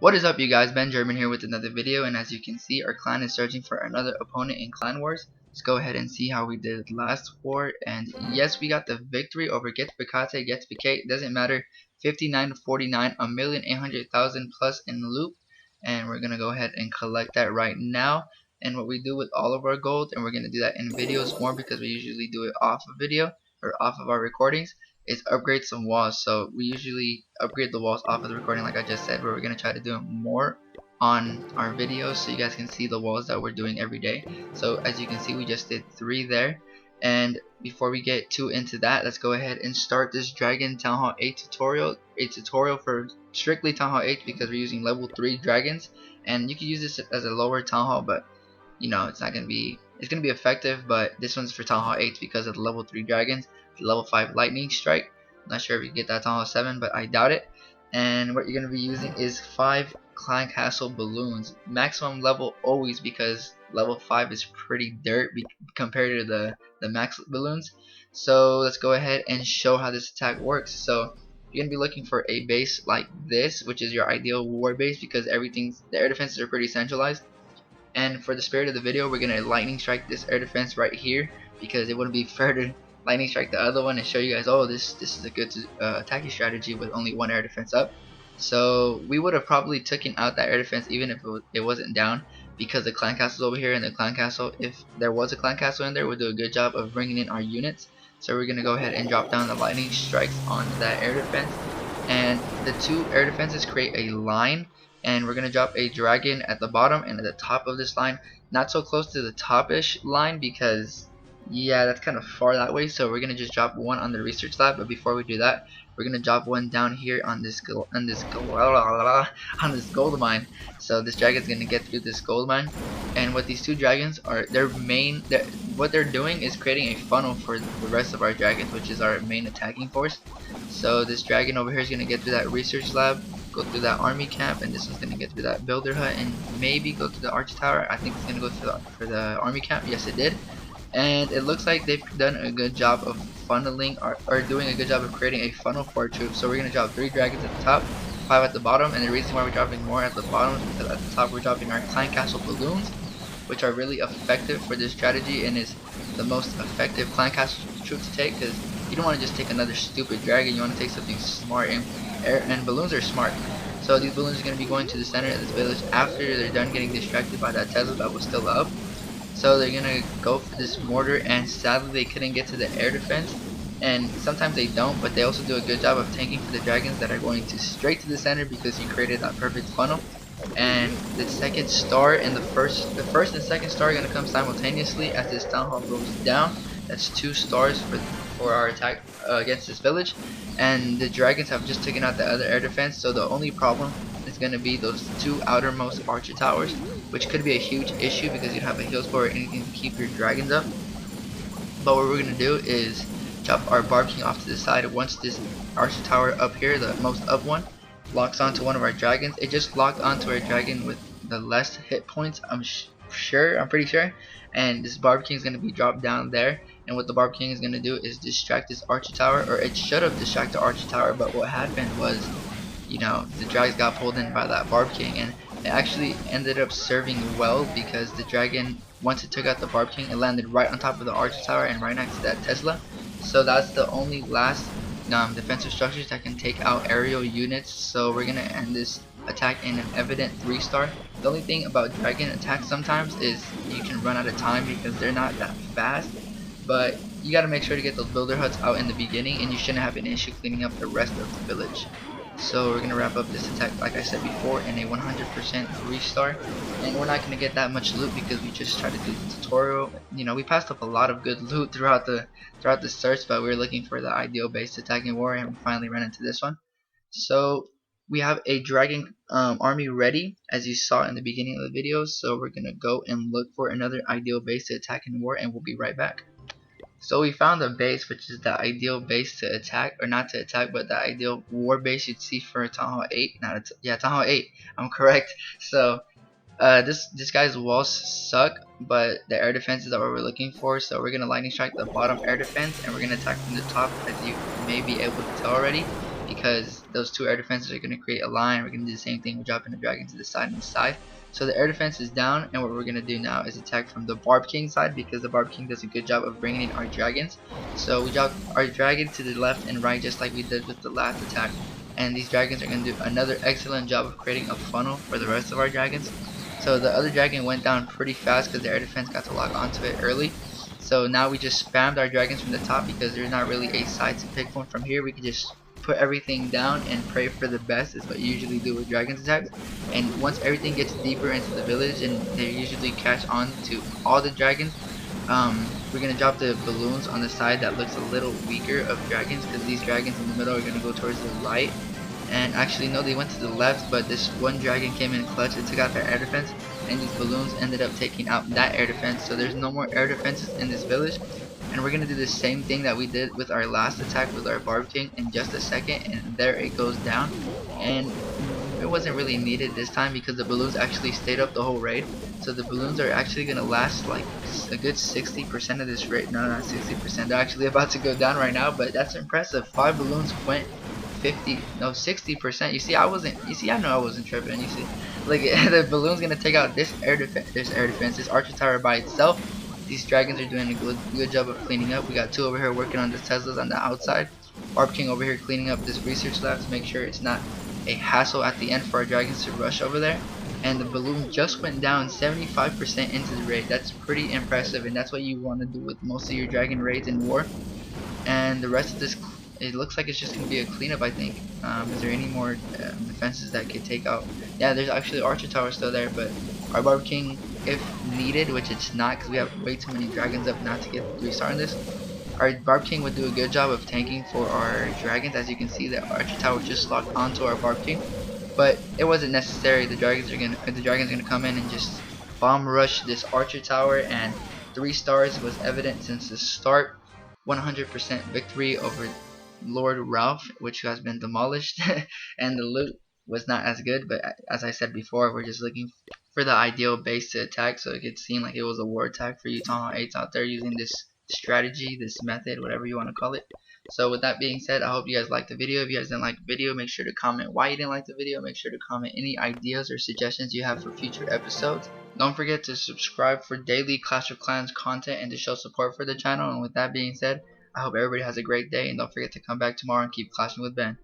What is up, you guys? Ben German here with another video, and as you can see, our clan is searching for another opponent in Clan Wars. Let's go ahead and see how we did last war, and yes, we got the victory over Get Picate, Get Picate, doesn't matter, 59 to 49, 1,800,000 plus in loop, and we're gonna go ahead and collect that right now. And what we do with all of our gold, and we're gonna do that in videos more because we usually do it off of video or off of our recordings, is upgrade some walls. So we usually upgrade the walls off of the recording like I just said, but we're going to try to do it more on our videos so you guys can see the walls that we're doing every day. So as you can see, we just did 3 there. And before we get too into that, let's go ahead and start this Dragon Town Hall 8 tutorial. A tutorial for strictly Town Hall 8 because we're using level 3 dragons, and you can use this as a lower Town Hall, but you know it's gonna be effective. But this one's for Town Hall 8 because of the level 3 dragons, the level 5 lightning strike. Not sure if you get that Town Hall 7, but I doubt it. And what you're gonna be using is 5 Clan Castle balloons, maximum level always, because level 5 is pretty dirt compared to the max balloons. So let's go ahead and show how this attack works. So you're gonna be looking for a base like this, which is your ideal war base because the air defenses are pretty centralized. And for the spirit of the video, we're gonna lightning strike this air defense right here because it wouldn't be fair to lightning strike the other one and show you guys, oh, this is a good attacking strategy with only one air defense up. So we would have probably taken out that air defense even if it wasn't down, because the clan castle is over here, and the clan castle, if there was a clan castle in there, would do a good job of bringing in our units. So we're gonna go ahead and drop down the lightning strikes on that air defense, and the 2 air defenses create a line, and we're gonna drop a dragon at the bottom and at the top of this line, not so close to the top-ish line because yeah, that's kind of far that way. So we're gonna just drop one on the research lab, but before we do that, we're gonna drop one down here on this gold mine. So this dragon's gonna get through this gold mine, and what these 2 dragons are, what they're doing is creating a funnel for the rest of our dragons, which is our main attacking force. So this dragon over here is gonna get through that research lab, go through that army camp, and this one's gonna get through that builder hut and maybe go to the arch tower. I think it's gonna go for the army camp. Yes, it did. And it looks like they've done a good job of funneling or doing a good job of creating a funnel for our troops. So we're gonna drop 3 dragons at the top, 5 at the bottom, and the reason why we're dropping more at the bottom is because at the top we're dropping our clan castle balloons, which are really effective for this strategy and is the most effective clan castle troop to take, because you don't want to just take another stupid dragon. You want to take something smart, and balloons are smart. So these balloons are going to be going to the center of this village after they're done getting distracted by that Tesla that was still up. So they're gonna go for this mortar, and sadly they couldn't get to the air defense, and sometimes they don't, but they also do a good job of tanking for the dragons that are going to straight to the center because you created that perfect funnel. And the second star and the first and second star are gonna come simultaneously as this town hall goes down. That's 2 stars for our attack against this village, and the dragons have just taken out the other air defense. So the only problem is going to be those 2 outermost archer towers, which could be a huge issue because you'd have a heal score or anything to keep your dragons up. But what we're going to do is drop our Barb King off to the side. Once this archer tower up here, the most up one, locks onto one of our dragons, it just locked onto our dragon with the less hit points, I'm pretty sure. And this Barb King is going to be dropped down there, and what the Barb King is going to do is distract this archer tower, or it should have distracted the archer tower, but what happened was, you know, the dragons got pulled in by that Barb King, and it actually ended up serving well because the dragon, once it took out the Barb King, it landed right on top of the archer tower and right next to that Tesla. So that's the only last defensive structures that can take out aerial units. So we're gonna end this attack in an evident 3-star. The only thing about dragon attacks sometimes is you can run out of time because they're not that fast, but you gotta make sure to get those builder huts out in the beginning, and you shouldn't have an issue cleaning up the rest of the village. So we're gonna wrap up this attack, like I said before, in a 100% 3-star, and we're not gonna get that much loot because we just tried to do the tutorial. You know, we passed up a lot of good loot throughout the search, but we were looking for the ideal base attacking war, and we finally ran into this one. So we have a dragon army ready, as you saw in the beginning of the video. So we're gonna go and look for another ideal base to attack in war, and we'll be right back. So we found a base which is the ideal base to attack, or not to attack, but the ideal war base you'd see for Town Hall 8. Yeah, Town Hall 8. I'm correct. So this guy's walls suck, but the air defenses are what we're looking for. So we're gonna lightning strike the bottom air defense, and we're gonna attack from the top, as you may be able to tell already, because those two air defenses are going to create a line. We're going to do the same thing. We're dropping the dragon to the side and the side. So the air defense is down, and what we're going to do now is attack from the Barb King side, because the Barb King does a good job of bringing in our dragons. So we drop our dragon to the left and right, just like we did with the last attack. And these dragons are going to do another excellent job of creating a funnel for the rest of our dragons. So the other dragon went down pretty fast because the air defense got to lock onto it early. So now we just spammed our dragons from the top, because there's not really a side to pick from here. We can just put everything down and pray for the best, is what you usually do with dragons attacks. And once everything gets deeper into the village and they usually catch on to all the dragons, we're going to drop the balloons on the side that looks a little weaker of dragons, because these dragons in the middle are going to go towards the right. And actually no, they went to the left, but this one dragon came in clutch and took out their air defense, and these balloons ended up taking out that air defense. So there's no more air defenses in this village, and we're gonna do the same thing that we did with our last attack with our Barb King in just a second, and there it goes down. And it wasn't really needed this time, because the balloons actually stayed up the whole raid. So the balloons are actually gonna last like a good 60% of this raid. No, not 60%. They're actually about to go down right now, but that's impressive. 5 balloons went 60%. You see, I know I wasn't tripping. You see, like the balloon's gonna take out this air defense, this archer tower by itself. These dragons are doing a good job of cleaning up. We got 2 over here working on the Teslas on the outside. Barb King over here cleaning up this research lab to make sure it's not a hassle at the end for our dragons to rush over there. And the balloon just went down 75% into the raid. That's pretty impressive, and that's what you want to do with most of your dragon raids in war. And the rest of this, it looks like it's just going to be a cleanup, I think. Is there any more defenses that could take out? Yeah, there's actually Archer Tower still there, but our Barb King, if needed, which it's not because we have way too many dragons up not to get 3-star in this, our Barb King would do a good job of tanking for our dragons. As you can see, the Archer Tower just locked onto our Barb King, but it wasn't necessary. The dragons are gonna come in and just bomb rush this Archer Tower, and 3 stars was evident since the start. 100% victory over Lord Ralph, which has been demolished, and the loot was not as good. But as I said before, we're just looking for the ideal base to attack, so it could seem like it was a war attack for you Utah 8's out there using this strategy, this method, whatever you want to call it. So with that being said, I hope you guys liked the video. If you guys didn't like the video, make sure to comment why you didn't like the video. Make sure to comment any ideas or suggestions you have for future episodes. Don't forget to subscribe for daily Clash of Clans content and to show support for the channel. And with that being said, I hope everybody has a great day, and don't forget to come back tomorrow and keep clashing with Ben.